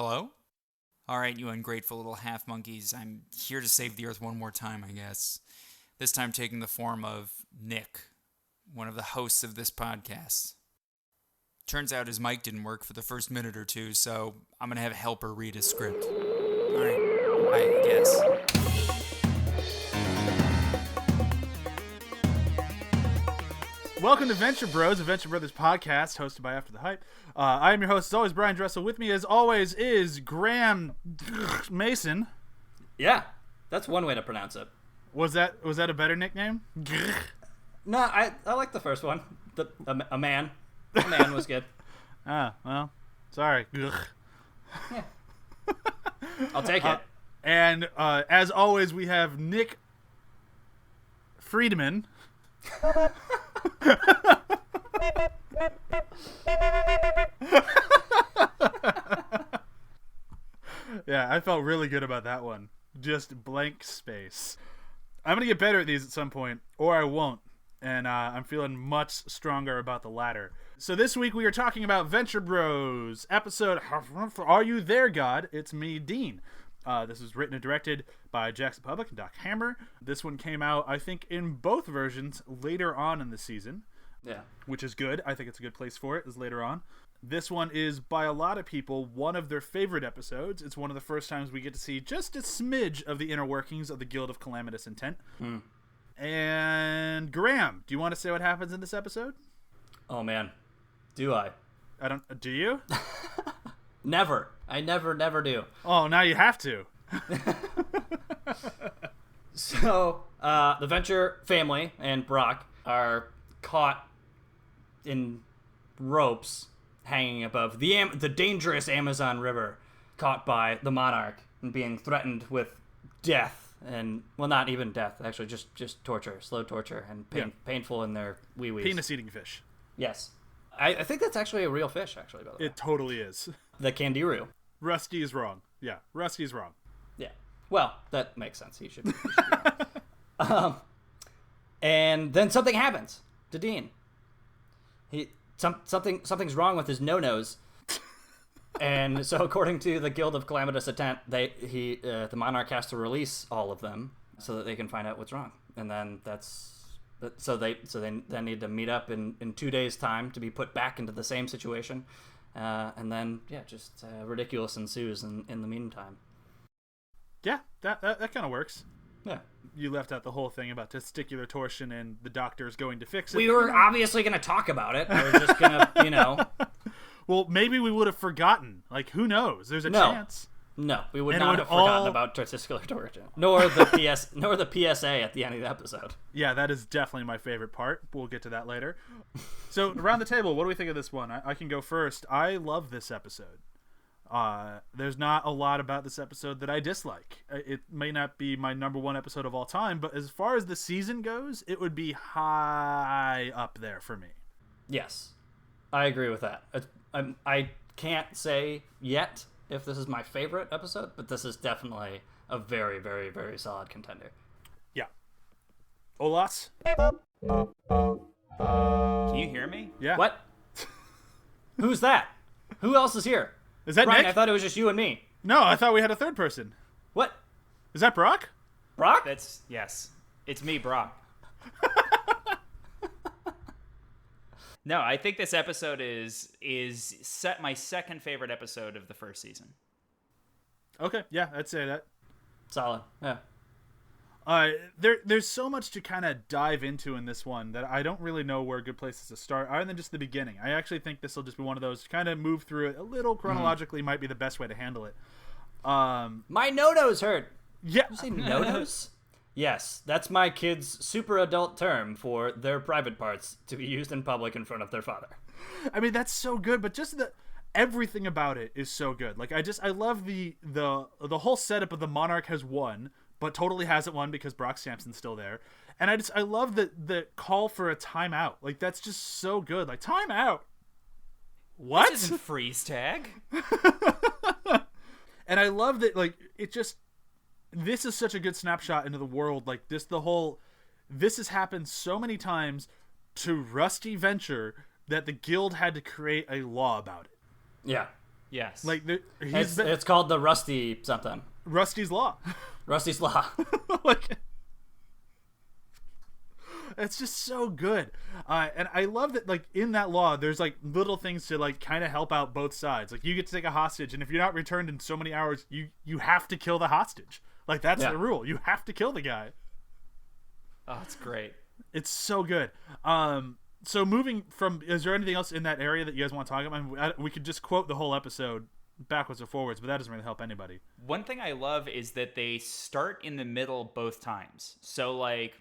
Hello? Alright, you ungrateful little half monkeys. I'm here to save the Earth one more time, I guess. This time taking the form of Nick, one of the hosts of this podcast. Turns out his mic didn't work for the first minute or two, so I'm gonna have a helper read his script. Alright, I guess. Welcome to Venture Bros, a Venture Brothers podcast hosted by After the Hype. I am your host, as always, Bryan Dressel. With me, as always, is Graham Mason. Yeah, that's one way to pronounce it. Was that a better nickname? No, I like the first one. A man. A man was good. Well, sorry. Yeah. I'll take it. And as always, we have Nick Friedemann. Yeah, I felt really good about that one. Just blank space. I'm gonna get better at these at some point, or I won't. And I'm feeling much stronger about the latter. So this week we are talking about Venture Bros episode Are You There, God? It's me, Dean. This was written and directed by Jackson Public and Doc Hammer. This one came out, I think, in both versions later on in the season. Yeah. Which is good. I think it's a good place for it, is later on. This one is, by a lot of people, one of their favorite episodes. It's one of the first times we get to see just a smidge of the inner workings of the Guild of Calamitous Intent. And Graham, do you want to say what happens in this episode? Oh, man. Do I? Do you? Never. I never do. Oh, now you have to. So, the Venture family and Brok are caught in ropes hanging above the dangerous Amazon River, caught by the monarch and being threatened with death. And, well, not even death, actually, just torture, slow torture, and painful in their wee-wees. Penis-eating fish. Yes. I think that's actually a real fish, actually, by the way. It totally is. The candirú. Rusty is wrong. Yeah, Rusty's wrong. Yeah. Well, that makes sense. He should be wrong. And then something happens to Dean. Something's wrong with his no-nos. And so, according to the Guild of Calamitous Intent, the monarch has to release all of them so that they can find out what's wrong. And then they then need to meet up in 2 days' time to be put back into the same situation. And then ridiculous ensues in the meantime. Yeah, that kind of works. Yeah. You left out the whole thing about testicular torsion and the doctor's going to fix it. We were obviously going to talk about it. We were just going to, Well, maybe we would have forgotten. Like, who knows? There's a chance. No, we would not have forgotten about testicular torsion. Nor the PSA at the end of the episode. Yeah, that is definitely my favorite part. We'll get to that later. So, around the table, what do we think of this one? I can go first. I love this episode. There's not a lot about this episode that I dislike. It may not be my number one episode of all time, but as far as the season goes, it would be high up there for me. Yes, I agree with that. I can't say yet if this is my favorite episode, but this is definitely a very, very, very solid contender. Yeah. Olas? Can you hear me? Yeah. What? Who's that? Who else is here? Is that Bryan, Nick? I thought it was just you and me. No, I thought we had a third person. What? Is that Brok? Brok? Yes. It's me, Brok. No, I think this episode is my second favorite episode of the first season. Okay, yeah, I'd say that. Solid. Yeah. There's so much to kind of dive into in this one that I don't really know where good places to start, other than just the beginning. I actually think this will just be one of those kind of move through it a little chronologically. Might be the best way to handle it. My no-nos hurt. Yeah. Did you say no-nos? Yes, that's my kid's super adult term for their private parts to be used in public in front of their father. I mean, that's so good, but just everything about it is so good. Like, I love the whole setup of the monarch has won, but totally hasn't won because Brock Sampson's still there. And I love the call for a timeout. Like, that's just so good. Like, timeout. What? This isn't freeze tag. And I love that, like, this is such a good snapshot into the world. Like, this has happened so many times to Rusty Venture that the guild had to create a law about it. Yeah. Yes. Like It's called the Rusty something. Rusty's Law. Rusty's Law. Like, it's just so good. And I love that, like, in that law, there's, like, little things to, like, kind of help out both sides. Like, you get to take a hostage, and if you're not returned in so many hours, you have to kill the hostage. Like, that's the rule. You have to kill the guy. Oh, it's great. It's so good. So moving from, is there anything else in that area that you guys want to talk about? We could just quote the whole episode backwards or forwards, but that doesn't really help anybody. One thing I love is that they start in the middle both times. So, like,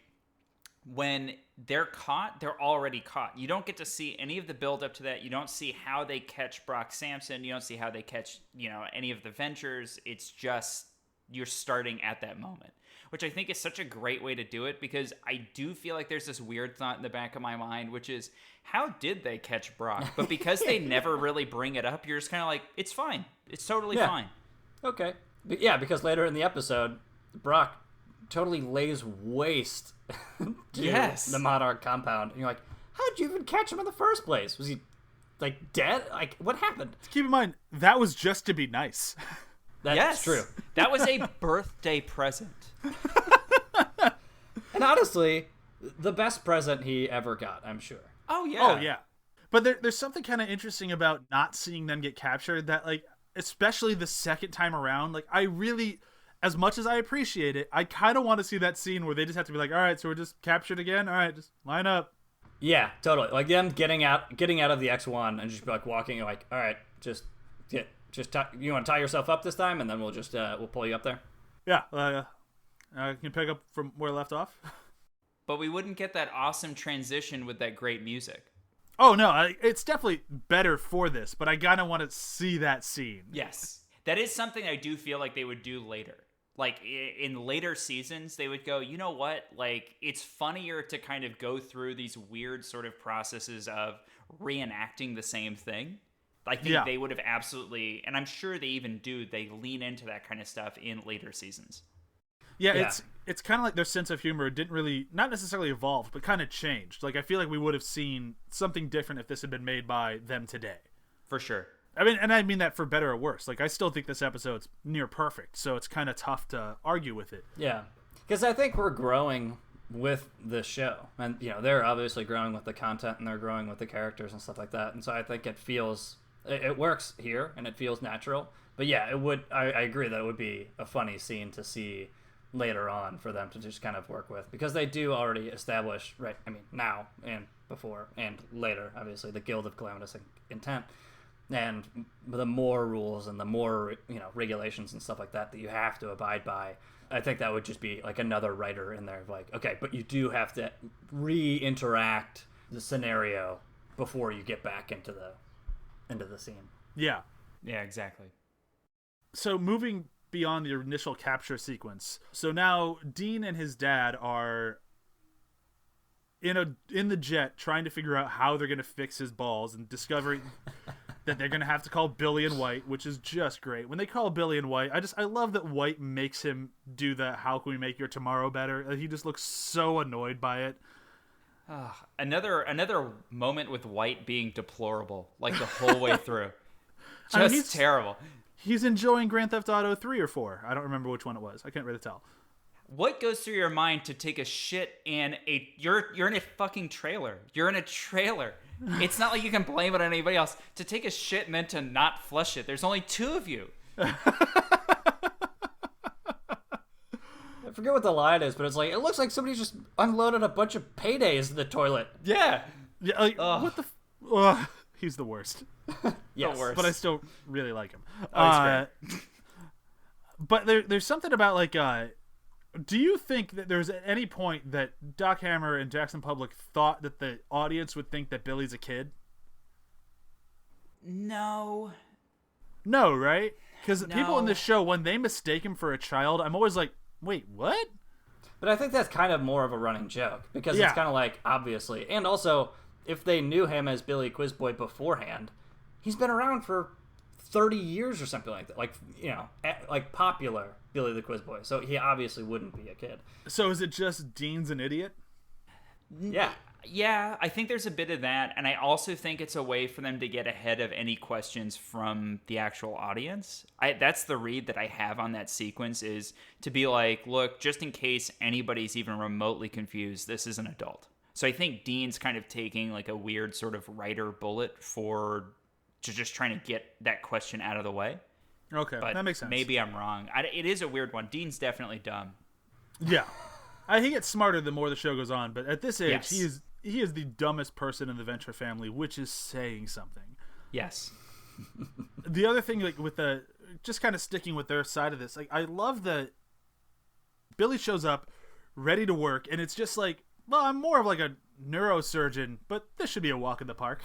when they're caught, they're already caught. You don't get to see any of the build up to that. You don't see how they catch Brock Sampson. You don't see how they catch, any of the ventures. It's just you're starting at that moment, which I think is such a great way to do it, because I do feel like there's this weird thought in the back of my mind, which is, how did they catch Brock? But because they never really bring it up, you're just kind of like, it's fine. It's totally fine. Okay. But yeah, because later in the episode, Brock totally lays waste to the Monarch compound. And you're like, how'd you even catch him in the first place? Was he, like, dead? Like, what happened? Keep in mind, that was just to be nice. That's true. That was a birthday present. And honestly, the best present he ever got, I'm sure. Oh, yeah. Oh, yeah. But there's something kind of interesting about not seeing them get captured that, like, especially the second time around, like, I really, as much as I appreciate it, I kind of want to see that scene where they just have to be like, all right, so we're just captured again? All right, just line up. Yeah, totally. Like, them getting out of the X1 and just, like, walking, like, all right, you want to tie yourself up this time, and then we'll just we'll pull you up there. Yeah, I can pick up from where I left off. But we wouldn't get that awesome transition with that great music. Oh no, it's definitely better for this, but I kind of want to see that scene. Yes, that is something I do feel like they would do later. Like, in later seasons, they would go, you know what? Like, it's funnier to kind of go through these weird sort of processes of reenacting the same thing. I think they would have absolutely, and I'm sure they even do, they lean into that kind of stuff in later seasons. Yeah. It's kind of like their sense of humor didn't really, not necessarily evolve, but kind of changed. Like, I feel like we would have seen something different if this had been made by them today. For sure. I mean that for better or worse. Like, I still think this episode's near perfect, so it's kind of tough to argue with it. Yeah. Because I think we're growing with the show. And, they're obviously growing with the content, and they're growing with the characters and stuff like that. And so I think it works here, and it feels natural. But yeah, it would. I agree that it would be a funny scene to see later on for them to just kind of work with, because they do already establish, right? I mean, now and before and later, obviously, the Guild of Calamitous Intent, and the more rules and the more regulations and stuff like that you have to abide by. I think that would just be like another writer in there of like, okay, but you do have to re-interact the scenario before you get back into the scene. Yeah. Yeah, exactly. So moving beyond the initial capture sequence, so now Dean and his dad are in the jet trying to figure out how they're going to fix his balls, and discovering that they're going to have to call Billy and White, which is just great. When they call Billy and White, I love that White makes him do the "how can we make your tomorrow better?" He just looks so annoyed by it. Another moment with White being deplorable, like the whole way through. Just terrible. He's enjoying Grand Theft Auto 3 or 4. I don't remember which one it was. I can't really tell. What goes through your mind to take a shit in you're in a fucking trailer. You're in a trailer. It's not like you can blame it on anybody else. To take a shit and then to not flush it. There's only 2 of you. I forget what the line is, but it's like, it looks like somebody just unloaded a bunch of paydays in the toilet. Yeah. Yeah. Like, what the? He's the worst. Yes. The worst. But I still really like him. Oh, he's great. But there's something about, like, do you think that there's at any point that Doc Hammer and Jackson Public thought that the audience would think that Billy's a kid? No. No, right? Because people in this show, when they mistake him for a child, I'm always like, wait, what? But I think that's kind of more of a running joke, because it's kind of like, obviously, and also, if they knew him as Billy Quizboy beforehand, he's been around for 30 years or something like that. Like, like popular Billy the Quizboy. So he obviously wouldn't be a kid. So is it just Dean's an idiot? Yeah. Yeah, I think there's a bit of that, and I also think it's a way for them to get ahead of any questions from the actual audience. That's the read that I have on that sequence, is to be like, look, just in case anybody's even remotely confused, this is an adult. So I think Dean's kind of taking like a weird sort of writer bullet to just trying to get that question out of the way. Okay, But that makes sense. maybe I'm wrong. It is a weird one. Dean's definitely dumb. Yeah. He gets smarter the more the show goes on, but at this age, Yes. he is the dumbest person in the Venture family, which is saying something. Yes. The other thing, like with just kind of sticking with their side of this, like I love that Billy shows up ready to work, and it's just like, well, I'm more of like a neurosurgeon, but this should be a walk in the park.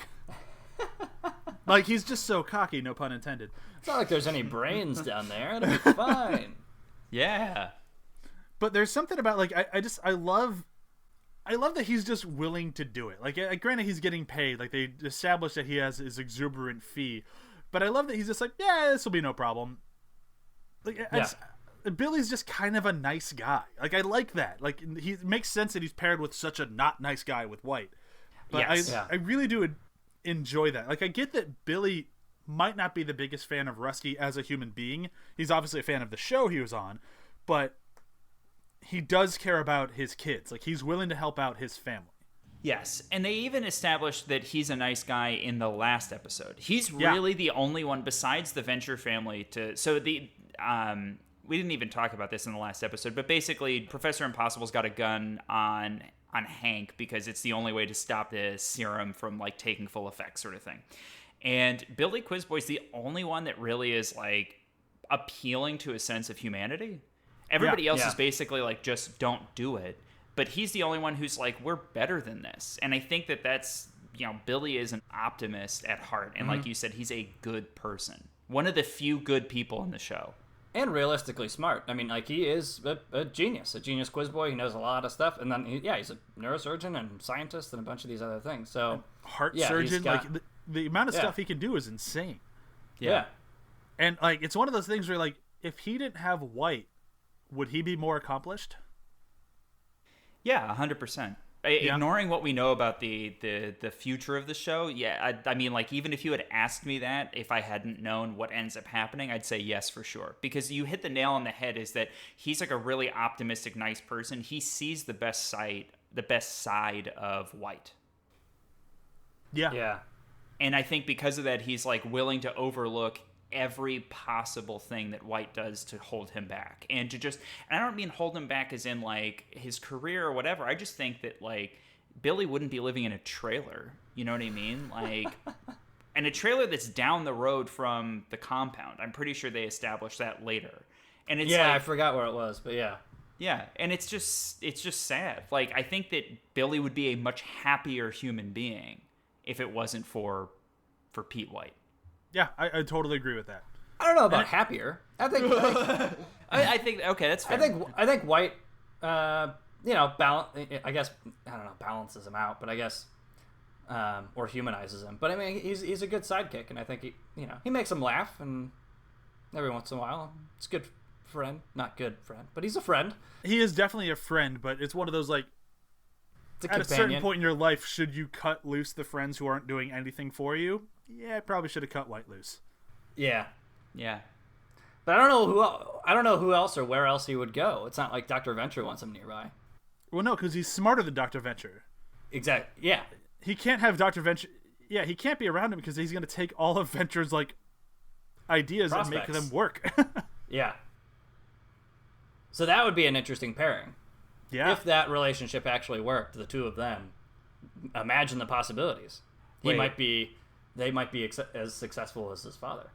Like he's just so cocky, no pun intended. It's not like there's any brains down there. It'll be fine. Yeah. But there's something about like I love that he's just willing to do it. Like granted, he's getting paid. Like they established that he has his exuberant fee, but I love that he's just like, yeah, this will be no problem. Like Billy's just kind of a nice guy. Like I like that. Like it makes sense that he's paired with such a not nice guy with White. But Yes. I really do enjoy that. Like I get that Billy might not be the biggest fan of Rusty as a human being. He's obviously a fan of the show he was on, but he does care about his kids. Like he's willing to help out his family. Yes, and they even established that he's a nice guy in the last episode. He's really the only one besides the Venture family to. So we didn't even talk about this in the last episode, but basically, Professor Impossible's got a gun on Hank because it's the only way to stop the serum from like taking full effect, sort of thing. And Billy Quizboy's the only one that really is like appealing to a sense of humanity. Everybody else is basically like, just don't do it. But he's the only one who's like, we're better than this. And I think that's, Billy is an optimist at heart. And like you said, he's a good person. One of the few good people in the show. And realistically smart. I mean, like, he is a genius quiz boy. He knows a lot of stuff. And then, he's a neurosurgeon and scientist and a bunch of these other things. So, Heart surgeon. Like, the amount of stuff he can do is insane. Yeah. And, like, it's one of those things where, like, if he didn't have White, would he be more accomplished? Yeah, 100%. Ignoring what we know about the future of the show, I mean, like, even if you had asked me that, if I hadn't known what ends up happening, I'd say yes for sure. Because you hit the nail on the head, is that he's like a really optimistic, nice person. He sees the best side of White. Yeah. And I think because of that, he's like willing to overlook every possible thing that White does to hold him back, and I don't mean hold him back as in like his career or whatever. I just think that like Billy wouldn't be living in a trailer, you know what I mean? Like, and a trailer that's down the road from the compound. I'm pretty sure they established that later. And it's I forgot where it was, but yeah, and it's just sad. Like, I think that Billy would be a much happier human being if it wasn't for Pete White. Yeah, I totally agree with that. I don't know about happier. I think I think okay, that's fair. I think White, balance. I guess I don't know, balances him out, but I guess or humanizes him. But I mean, he's a good sidekick, and I think he makes him laugh, and every once in a while, it's a good friend. Not good friend, but he's a friend. He is definitely a friend, but it's one of those like. At a certain point in your life, should you cut loose the friends who aren't doing anything for you? Yeah, I probably should have cut White loose. Yeah. But I don't know who else or where else he would go. It's not like Dr. Venture wants him nearby. Well, no, because he's smarter than Dr. Venture. Exactly. Yeah. He can't have Dr. Venture. Yeah, he can't be around him because he's going to take all of Venture's like ideas Prospects. and make them work. Yeah. So that would be an interesting pairing. Yeah. If that relationship actually worked, the two of them, imagine the possibilities. They might be as successful as his father,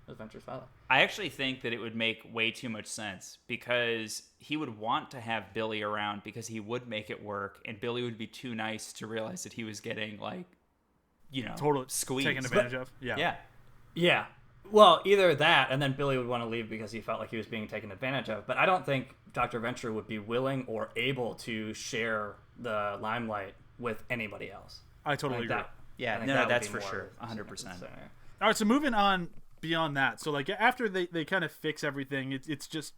as Venture's father. I actually think that it would make way too much sense, because he would want to have Billy around because he would make it work, and Billy would be too nice to realize that he was getting like, totally squeezed. taken advantage of. Yeah. Well, either that, and then Billy would want to leave because he felt like he was being taken advantage of. But I don't think Dr. Venture would be willing or able to share the limelight with anybody else. I totally agree. That's for sure, 100%. All right, so moving on beyond that. So like after they kind of fix everything, it's just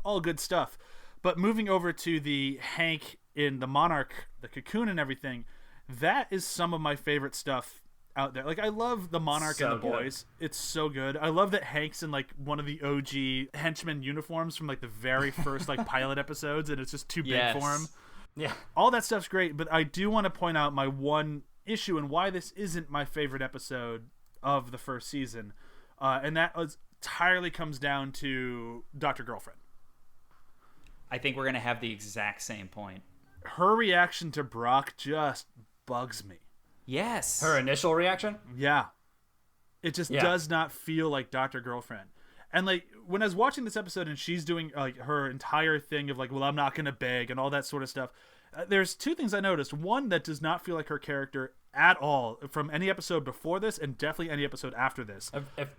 all good stuff. But moving over to the Hank in the Monarch, the cocoon and everything, that is some of my favorite stuff out there. Like, I love the Monarch and the boys. It's so good. I love that Hank's in like one of the OG henchman uniforms from like the very first like pilot episodes, and it's just too big for him. Yeah. All that stuff's great, but I do want to point out my one issue and why this isn't my favorite episode of the first season. And that entirely comes down to Dr. Girlfriend. I think we're going to have the exact same point. Her reaction to Brok just bugs me. Yes. Her initial reaction? Yeah. It just does not feel like Dr. Girlfriend. And like when I was watching this episode and she's doing like her entire thing of like, well, I'm not going to beg and all that sort of stuff. There's two things I noticed. One, that does not feel like her character at all from any episode before this, and definitely any episode after this.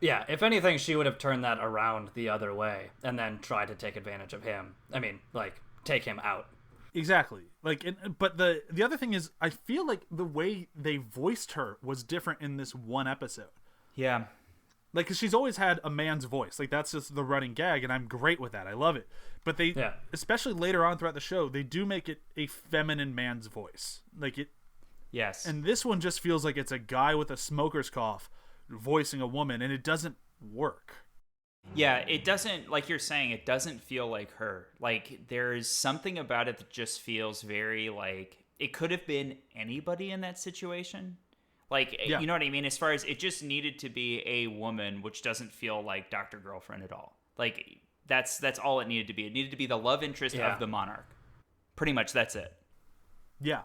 If anything, she would have turned that around the other way and then tried to take advantage of him. I mean, like, take him out. Exactly. Like, but the other thing is, I feel like the way they voiced her was different in this one episode. Yeah. Like, because she's always had a man's voice. Like, that's just the running gag, and I'm great with that. I love it. But they, especially later on throughout the show, they do make it a feminine man's voice. Like, it. Yes. And this one just feels like it's a guy with a smoker's cough voicing a woman, and it doesn't work. Yeah, it doesn't, like you're saying, it doesn't feel like her. Like, there's something about it that just feels very, like, it could have been anybody in that situation. Like, you know what I mean? As far as it just needed to be a woman, which doesn't feel like Dr. Girlfriend at all. Like, that's all it needed to be. It needed to be the love interest of the Monarch. Pretty much, that's it. Yeah.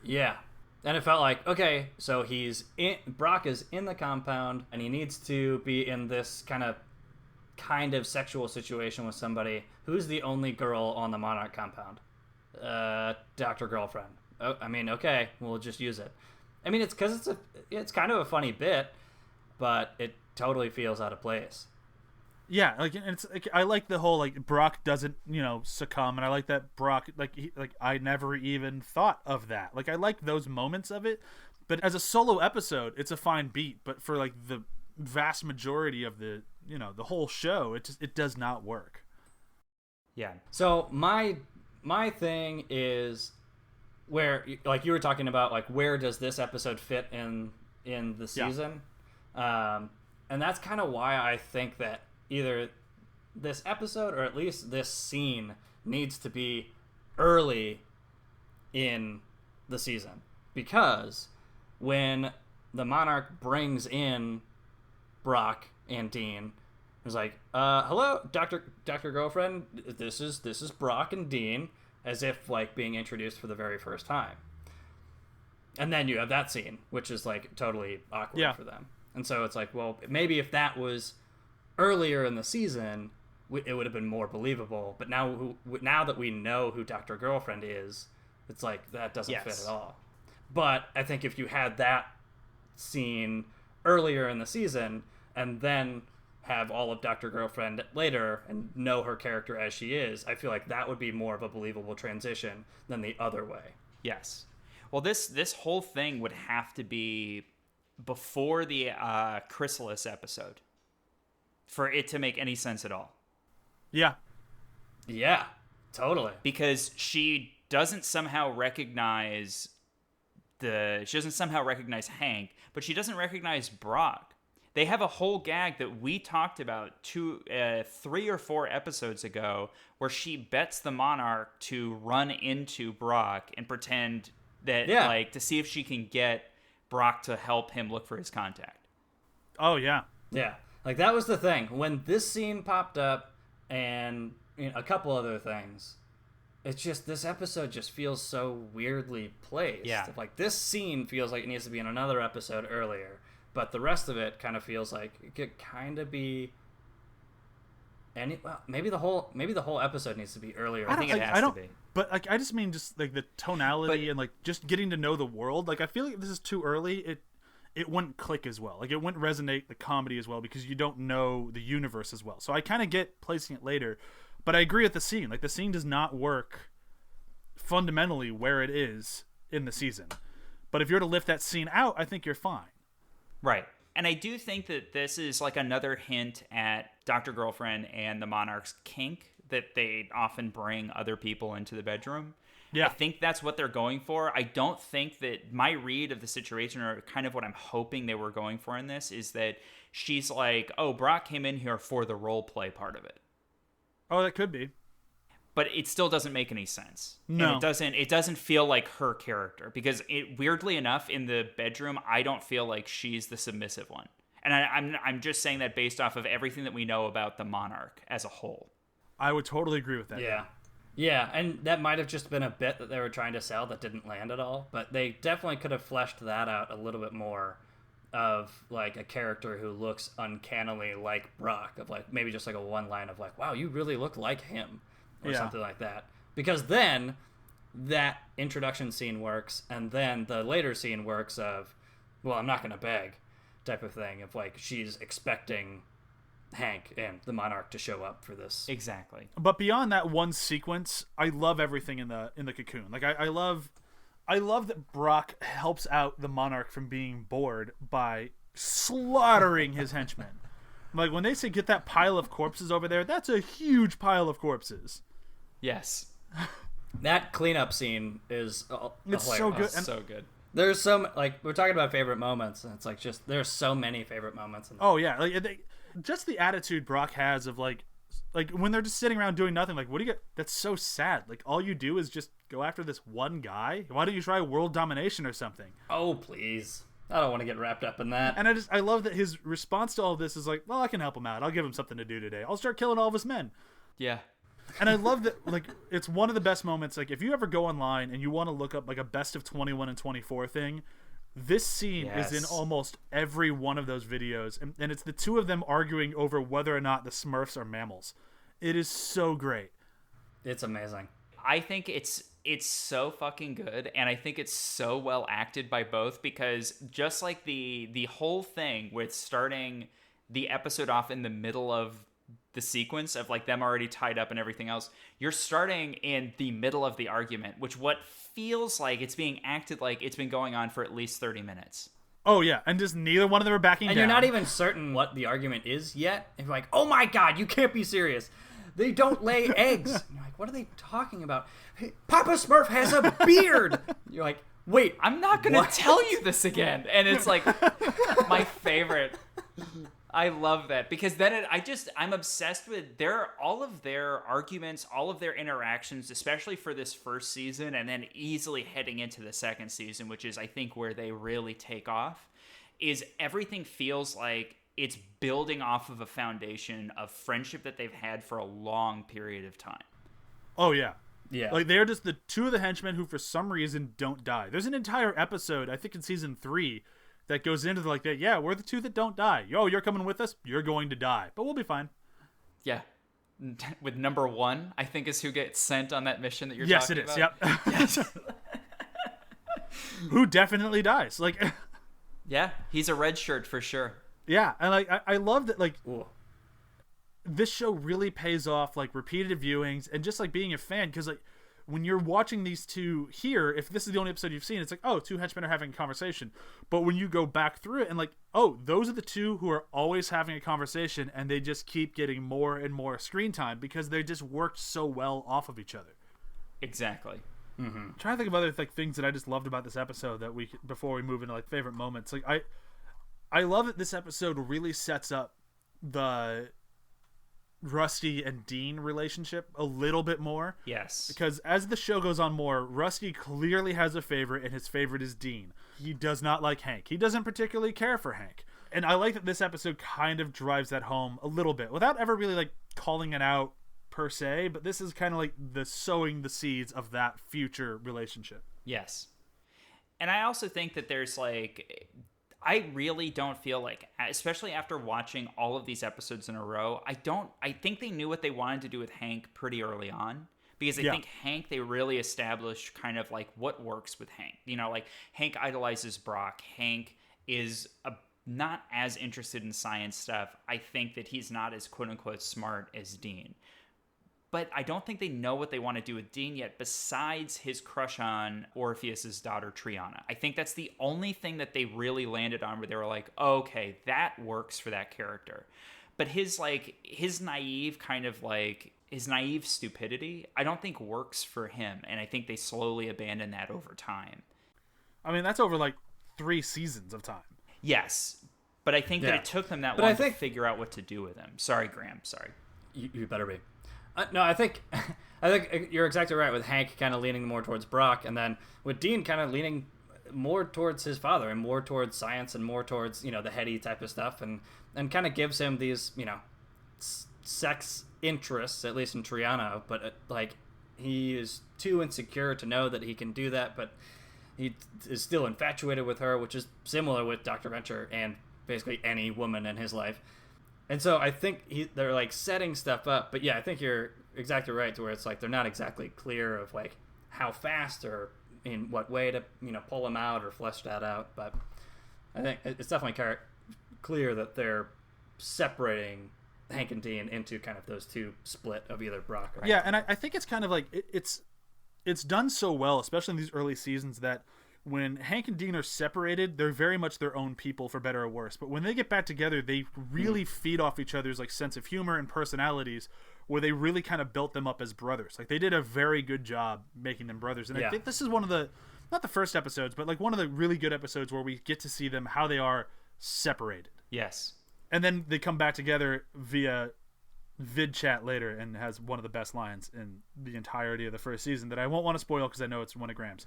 Yeah. And it felt like, okay, so Brok is in the compound, and he needs to be in this kind of sexual situation with somebody. Who's the only girl on the Monarch compound? Dr. Girlfriend. Oh, I mean, okay, we'll just use it. I mean, it's because it's kind of a funny bit, but it totally feels out of place. Yeah, like it's like, I like the whole like Brok doesn't succumb, and I like that Brok I never even thought of that. Like I like those moments of it, but as a solo episode, it's a fine beat. But for like the vast majority of the the whole show, it does not work. Yeah. So my thing is where, like you were talking about, like where does this episode fit in the season, and that's kind of why I think that either this episode or at least this scene needs to be early in the season, because when the Monarch brings in Brok and Dean, it's like, hello, Dr. Girlfriend, this is Brok and Dean, as if like being introduced for the very first time. And then you have that scene, which is like totally awkward for them. And so it's like, well, maybe if that was earlier in the season, it would have been more believable. But now that we know who Dr. Girlfriend is, it's like that doesn't fit at all. But I think if you had that scene earlier in the season and then have all of Dr. Girlfriend later and know her character as she is, I feel like that would be more of a believable transition than the other way. Yes. Well, this whole thing would have to be before the Chrysalis episode for it to make any sense at all. Yeah. Yeah, totally. Because she doesn't somehow recognize Hank, but she doesn't recognize Brok. They have a whole gag that we talked about 3 or 4 episodes ago, where she bets the Monarch to run into Brok and pretend that, like, to see if she can get Brok to help him look for his contact. Oh, yeah. Yeah. Like, that was the thing. When this scene popped up and a couple other things, it's just, this episode just feels so weirdly placed. Yeah. Like, this scene feels like it needs to be in another episode earlier, but the rest of it kind of feels like it could kind of be maybe the whole episode needs to be earlier. I think it has to be. But like, I just mean just like the tonality and like just getting to know the world. Like, I feel like if this is too early, it wouldn't click as well. Like, it wouldn't resonate the comedy as well because you don't know the universe as well. So I kind of get placing it later, but I agree with the scene. Like, the scene does not work fundamentally where it is in the season. But if you're to lift that scene out, I think you're fine. Right. And I do think that this is like another hint at Dr. Girlfriend and the Monarch's kink, that they often bring other people into the bedroom. Yeah. I think that's what they're going for. I don't think that my read of the situation, or kind of what I'm hoping they were going for in this, is that she's like, oh, Brok came in here for the role play part of it. Oh, that could be. But it still doesn't make any sense. No. And it doesn't feel like her character, because weirdly enough, in the bedroom, I don't feel like she's the submissive one. And I'm just saying that based off of everything that we know about the Monarch as a whole. I would totally agree with that. Yeah. Yeah, and that might have just been a bit that they were trying to sell that didn't land at all. But they definitely could have fleshed that out a little bit more, of like a character who looks uncannily like Brok, of like maybe just like a one line of like, wow, you really look like him, or something like that. Because then that introduction scene works, and then the later scene works of, well, I'm not going to beg type of thing, of like she's expecting Hank and the Monarch to show up for this. Exactly. But beyond that one sequence, I love everything in the cocoon. Like I love that Brok helps out the Monarch from being bored by slaughtering his henchmen. Like when they say get that pile of corpses over there, that's a huge pile of corpses. Yes. That cleanup scene is It's hilarious. so good. Oh, so good. There's some, like, we're talking about favorite moments, and it's like just there's so many favorite moments. Oh yeah, like just the attitude Brok has of like when they're just sitting around doing nothing. Like, what do you get? That's so sad. Like all you do is just go after this one guy. Why don't you try world domination or something? Oh please, I don't want to get wrapped up in that. And I love that his response to all of this is like, well, I can help him out. I'll give him something to do today. I'll start killing all of his men. Yeah. And I love that, like, it's one of the best moments. Like, if you ever go online and you want to look up, like, a best of 21 and 24 thing, this scene is in almost every one of those videos. And it's the two of them arguing over whether or not the Smurfs are mammals. It is so great. It's amazing. I think it's so fucking good, and I think it's so well acted by both, because just like the whole thing with starting the episode off in the middle of the sequence of like them already tied up and everything else, you're starting in the middle of the argument, which what feels like it's being acted like it's been going on for at least 30 minutes. Oh yeah, and just neither one of them are backing And down. you're not even certain what the argument is yet. And you're like, oh my god, you can't be serious. They don't lay eggs. And you're like, what are they talking about? Hey, Papa Smurf has a beard. You're like, wait, I'm not gonna tell you this again. And it's like my favorite. I love that, because then I'm obsessed with all of their arguments, all of their interactions, especially for this first season, and then easily heading into the second season, which is I think where they really take off, is everything feels like it's building off of a foundation of friendship that they've had for a long period of time. Oh yeah. yeah, Like, they're just the two of the henchmen who for some reason don't die. There's an entire episode, I think in season 3, that goes into like that. Yeah, we're the two that don't die. Yo, you're coming with us. You're going to die, but we'll be fine. Yeah. With number 1, I think, is who gets sent on that mission that you're Yes, talking it is. about. Yep. Yes. Who definitely dies. Like, Yeah, he's a red shirt for sure. yeah, and like I love that. Like, Ooh. this show really pays off like repeated viewings and just like being a fan, because like when you're watching these two here, if this is the only episode you've seen, it's like, oh, two henchmen are having a conversation. But when you go back through it and like, oh, those are the two who are always having a conversation, and they just keep getting more and more screen time because they just worked so well off of each other. Exactly. I'm trying to think of other like things that I just loved about this episode that before we move into like favorite moments. Like I love that this episode really sets up the Rusty and Dean relationship a little bit more. Yes. Because as the show goes on more, Rusty clearly has a favorite, and his favorite is Dean. He does not like Hank. He doesn't particularly care for Hank. And I like that this episode kind of drives that home a little bit without ever really like calling it out per se, but this is kind of like the sowing the seeds of that future relationship. Yes. And I also think that there's like, I really don't feel like, especially after watching all of these episodes in a row, I think they knew what they wanted to do with Hank pretty early on, because I think Hank, they really established kind of like what works with Hank. You know, like Hank idolizes Brok. Hank is not as interested in science stuff. I think that he's not as quote unquote smart as Dean. But I don't think they know what they want to do with Dean yet, besides his crush on Orpheus's daughter, Triana. I think that's the only thing that they really landed on, where they were like, okay, that works for that character. But his naive kind of like his naive stupidity, I don't think works for him. And I think they slowly abandon that over time. I mean, that's over like 3 seasons of time. Yes. But I think that it took them that long to figure out what to do with him. Sorry, Graham. Sorry. You better be. No, I think you're exactly right with Hank kind of leaning more towards Brok, and then with Dean kind of leaning more towards his father and more towards science and more towards, you know, the heady type of stuff, and kind of gives him these, you know, sex interests, at least in Triana, but like he is too insecure to know that he can do that, but he is still infatuated with her, which is similar with Dr. Venture and basically any woman in his life. And so I think they're like setting stuff up, but yeah, I think you're exactly right to where it's like they're not exactly clear of like how fast or in what way to, you know, pull him out or flesh that out. But I think it's definitely clear that they're separating Hank and Dean into kind of those two split of either Brok or yeah, and I think it's kind of like it's done so well, especially in these early seasons, that when Hank and Dean are separated, they're very much their own people, for better or worse. But when they get back together, they really feed off each other's like sense of humor and personalities, where they really kind of built them up as brothers. Like they did a very good job making them brothers. And I think this is one of the, not the first episodes, but like one of the really good episodes where we get to see them how they are separated. Yes. And then they come back together via vid chat later, and has one of the best lines in the entirety of the first season that I won't want to spoil because I know it's one of Graham's.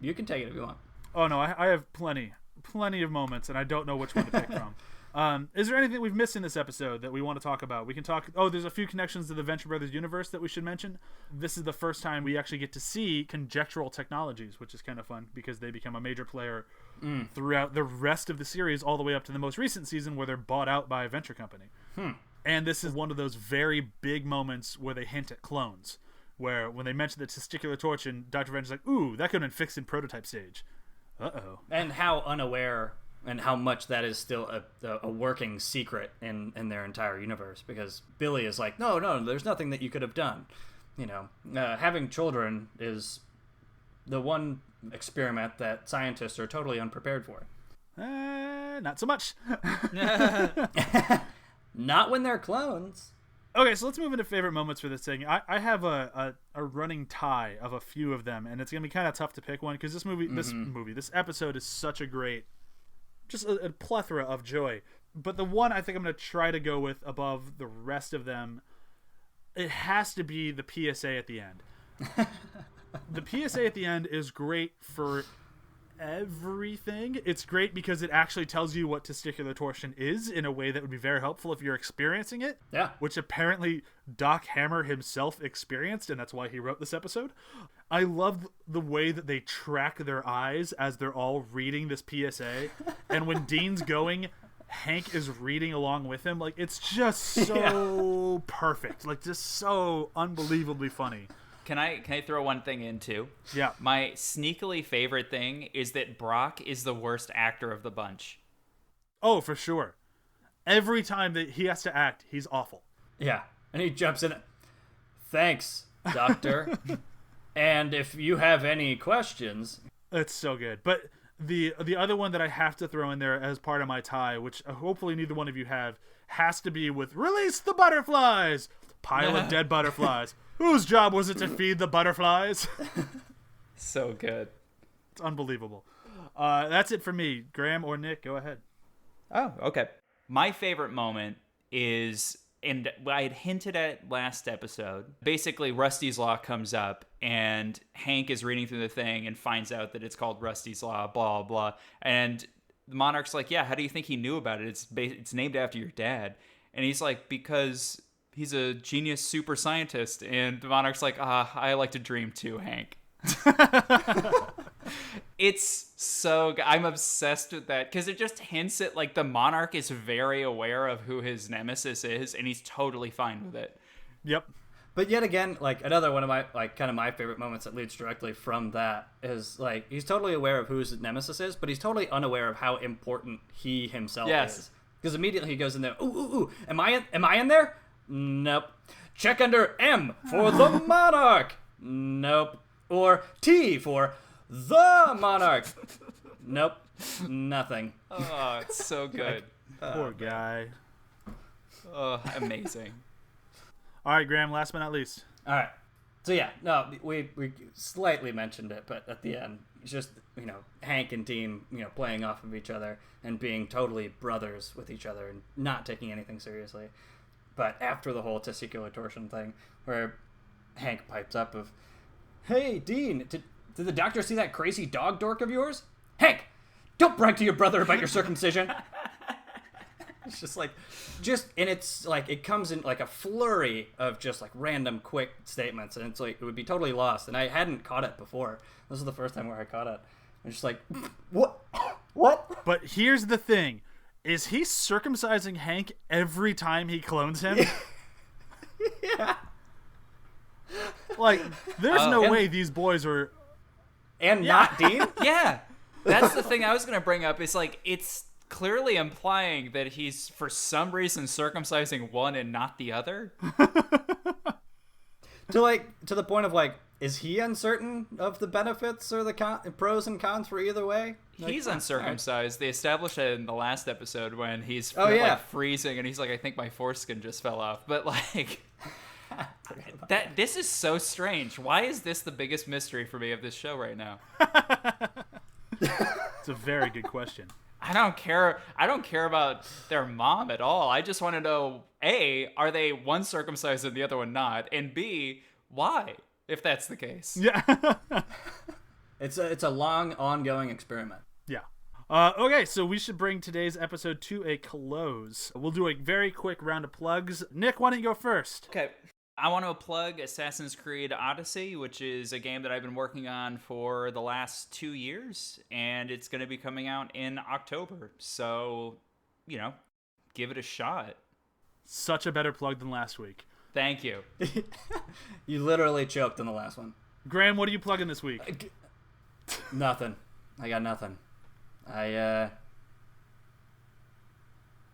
You can take it if you want. Oh no, I have plenty of moments, and I don't know which one to pick from. Is there anything we've missed in this episode that we want to talk about? We can talk. Oh, there's a few connections to the Venture Brothers universe that we should mention. This is the first time we actually get to see conjectural technologies, which is kind of fun because they become a major player throughout the rest of the series, all the way up to the most recent season where they're bought out by a venture company. And this is one of those very big moments where they hint at clones, where when they mention the testicular torch, and Dr. Venture's like, ooh, that could have been fixed in prototype stage. Uh-oh. And how unaware and how much that is still a working secret in their entire universe, because Billy is like, no, there's nothing that you could have done. You know, having children is the one experiment that scientists are totally unprepared for. Not so much. Not when they're clones. Okay, so let's move into favorite moments for this thing. I have a running tie of a few of them, and it's gonna be kind of tough to pick one because this episode is such a great, just a plethora of joy. But the one I think I'm gonna try to go with above the rest of them, it has to be the PSA at the end. The PSA at the end is great for everything. It's great because it actually tells you what testicular torsion is in a way that would be very helpful if you're experiencing it. Yeah. Which apparently Doc Hammer himself experienced, and that's why he wrote this episode. I love the way that they track their eyes as they're all reading this PSA. And when Dean's going, Hank is reading along with him. Like, it's just so perfect. Like, just so unbelievably funny. Can I throw one thing in too? Yeah. My sneakily favorite thing is that Brok is the worst actor of the bunch. Oh, for sure. Every time that he has to act, he's awful. Yeah. And he jumps in. Thanks, Doctor. And if you have any questions. It's so good. But the other one that I have to throw in there as part of my tie, which hopefully neither one of you have, has to be with "Release the butterflies!" Pile of dead butterflies. Whose job was it to feed the butterflies? So good. It's unbelievable. That's it for me. Graham or Nick, go ahead. Oh, okay. My favorite moment is, and I had hinted at last episode, basically Rusty's Law comes up and Hank is reading through the thing and finds out that it's called Rusty's Law, blah, blah. And the Monarch's like, yeah, how do you think he knew about it? It's named after your dad. And he's like, because he's a genius super scientist. And the Monarch's like, I like to dream too, Hank. It's so good. I'm obsessed with that because it just hints at like the Monarch is very aware of who his nemesis is, and he's totally fine with it. Yep. But yet again, like another one of my kind of my favorite moments that leads directly from that is like he's totally aware of who his nemesis is, but he's totally unaware of how important he himself is. Because immediately he goes in there. Ooh, am I in there? Nope. Check under M for the Monarch. Nope. Or T for the Monarch. Nope. Nothing. Oh, it's so good. Poor guy. Oh, amazing. All right, Graham, last but not least. All right. So yeah, no, we slightly mentioned it, but at the end, it's just, Hank and Dean, playing off of each other and being totally brothers with each other and not taking anything seriously. But after the whole testicular torsion thing, where Hank pipes up of, "Hey, Dean, did the doctor see that crazy dog dork of yours? Hank, don't brag to your brother about your circumcision." It's just and it's like, it comes in like a flurry of just like random quick statements, and it's like, it would be totally lost. And I hadn't caught it before. This is the first time where I caught it. I'm just like, what? But here's the thing. Is he circumcising Hank every time he clones him? Yeah. Like, there's no way these boys were... Not Dean? Yeah. That's the thing I was going to bring up. Is like, it's clearly implying that he's, for some reason, circumcising one and not the other. To the point of like, is he uncertain of the benefits or the pros and cons for either way? Like, he's uncircumcised. They established it in the last episode when he's freezing and he's like, I think my foreskin just fell off. But like, this is so strange. Why is this the biggest mystery for me of this show right now? It's a very good question. I don't care about their mom at all. I just want to know, A, are they one circumcised and the other one not? And B, why, if that's the case? Yeah. It's a long, ongoing experiment. Yeah. Okay, so we should bring today's episode to a close. We'll do a very quick round of plugs. Nick, why don't you go first? Okay. I want to plug Assassin's Creed Odyssey, which is a game that I've been working on for the last 2 years, and it's going to be coming out in October. So, give it a shot. Such a better plug than last week. Thank you. You literally choked in the last one. Graham, what are you plugging this week? Nothing. I got nothing. I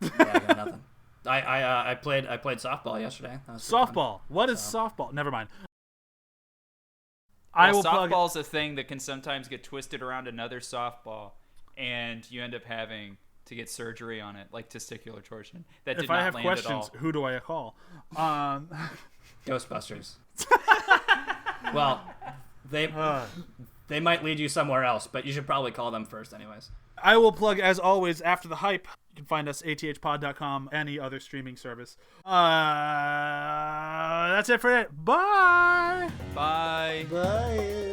got nothing. I played softball yesterday. Softball. What is softball? Never mind. Softball's a thing that can sometimes get twisted around another softball, and you end up having to get surgery on it, like testicular torsion. That did if I not have land questions, at all. who do I call? Ghostbusters. Well, they might lead you somewhere else, but you should probably call them first anyways. I will plug, as always, After the Hype. You can find us athpod.com, any other streaming service. That's it for it. Bye. Bye. Bye.